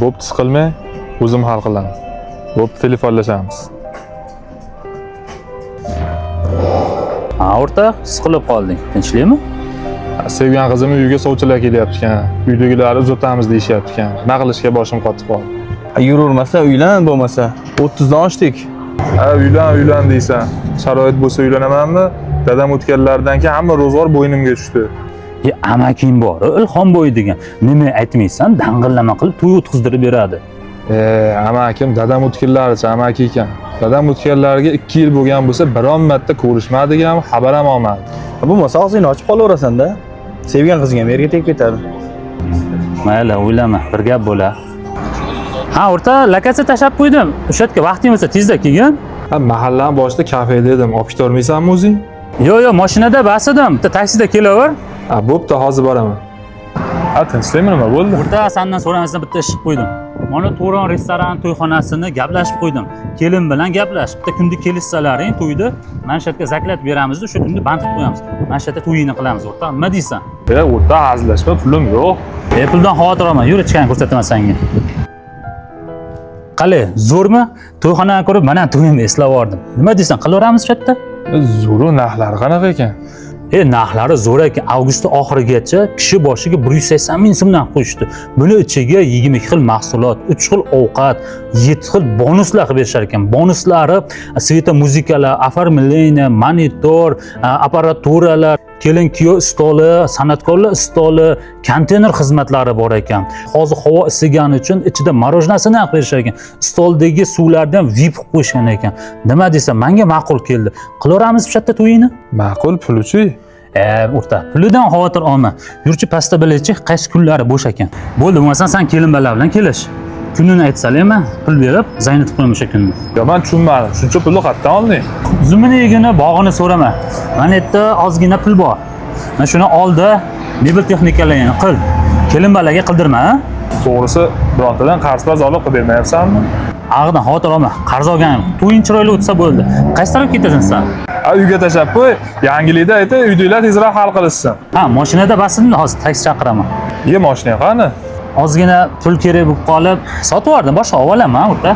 Bo'pti, siqilmang, o'zim hal qilaman. Bo'pti, telefonlashamiz. Ha, o'rtoq, siqilib qolding. Tinchlikmi? Sevgan qizim uyiga sovchilar kelyapti ekan. Uydagilar uzatamiz deyishyapti ekan. Nima qilishga boshim qotib qoldi. Yuravermasa uylan, bo'lmasa 30 dan ochdik. Ha, uylan deysan. Sharoit bo'lsa uylanamanmi? Dadam o'tganlardan keyin hamma ro'zg'or bo'ynimga tushdi. Amaking bor, Ilhom bo'y degan. Nima aytmaysan, dang'illama qilib to'y o'tkazdirib beradi. Amakim dadam o'tganlaricha amaki ekan. Dadam o'tganlariga 2 yil bo'lgan bo'lsa, biron marta ko'rishmadigan, xabar ham olmadi. Bo'lmasa og'zingni ochib qolaverasan-da. Sevgan qizga ham erga tegib ketadi. Mayli, o'ylama, bir gap bo'lar. Ha, o'rta, lakatsiya tashab qo'ydim. O'sha yerga vaqting bo'lsa tezda kelgin. Ha, mahallaning boshida kafeda edim. Olib ketolmaysanmi o'zing? Yo'q, mashinada bas edim. Bitta taksida kelaver. Ha, bo'pti, hozir boraman. Ha, tinchlikmi, nima bo'ldi? O'rta, sendan so'ramasdan bitta ish qilib qo'ydim. Mana To'ron restoran to'yxonasini gaplashib qo'ydim. Kelin bilan gaplash. Bitta kunda kelishsalaring to'yda mana shu yerga zaklat beramiz, o'sha kunda band qilib qo'yamiz. Mana shu yerda to'yini qilamiz, o'rta. Nima deysan? O'rta, hazillashma, pulim yo'q. Puldan xavotir olma. Yur, ichkani ko'rsataman senga. Qali, zo'rmi? To'yxonaga ko'rib, mana to'yimni eslab oldim. Nima deysan, qilaveramiz shu yerda? Zo'ru narxlari qanaqa ekan? Narxlari zo'r ekan. Avgust oxirigacha kishi boshiga 180 ming so'mdan qo'yishdi. Buni ichiga 22 xil mahsulot, 3 xil ovqat, 7 xil bonuslar qilib berishar ekan. Bonuslari sveta muzikalar, оформление, monitor, apparaturalar, kelin kuyov stoli, san'atkorlar stoli, konteyner xizmatlari bor ekan. Hozir havo isigani uchun ichida morojnasini ham berishar ekan. Stoldagi suvlarni ham VIP qilib qo'yishgan ekan. Nima desam, menga ma'qul keldi. Qilaveramiz shu yerda to'yini? Ma'qul, puluchi? O'rta, pulidan xavotir olma. Yurchi pasta bilachi, qaysi kunlari bo'sh ekan. Bo'ldi, bo'lmasa sen kelin bola bilan kelish. Kunini aytsalaymi, pul berib, zaynatib qo'yaman o'sha kunni. Yo, men tushunmadim. Shuncha pulni qayerdan olding? Zuminigina bog'ini so'rama. Mana yerda ozgina pul bor. Mana shuni oldi, mebel texnikalarni qil. Kelin bolaga qildirma, ha? To'g'risi, birontadan qarz olib qilib bermayapsanmi? Ag'dan xavotir olma. Qarz olganim, to'ying chiroyli o'tsa bo'ldi. Qaysi tarafga ketasan sen? Uyga tashab qo'y, yangilikda aytib, uydagilar tezroq hal qilishsin. Ha, mashinada basdim, hozir taksi chaqiraman. Mashina qani? Ozgina pul kerak bo'lib qolib, sotib yubordim, boshqa olaman, o'rta.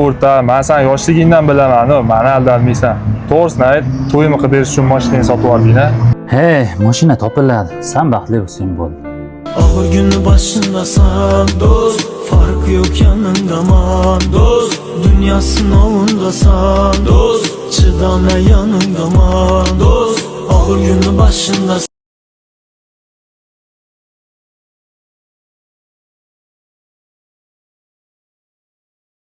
O'rta, men sen yoshligingdan bilaman, meni aldanmaysan. To'g'risini ayt, to'yimni qilib berish uchun mashinani sotib yubording-a? Hey, mashina topiladi. Sen baxtli bo'lsang bo'ldi. Ağır günü başındasan dost, fark yok yanındaman dost. Dünya sınavındasan dost, çıdana yanındaman dost. Ağır günü başındasan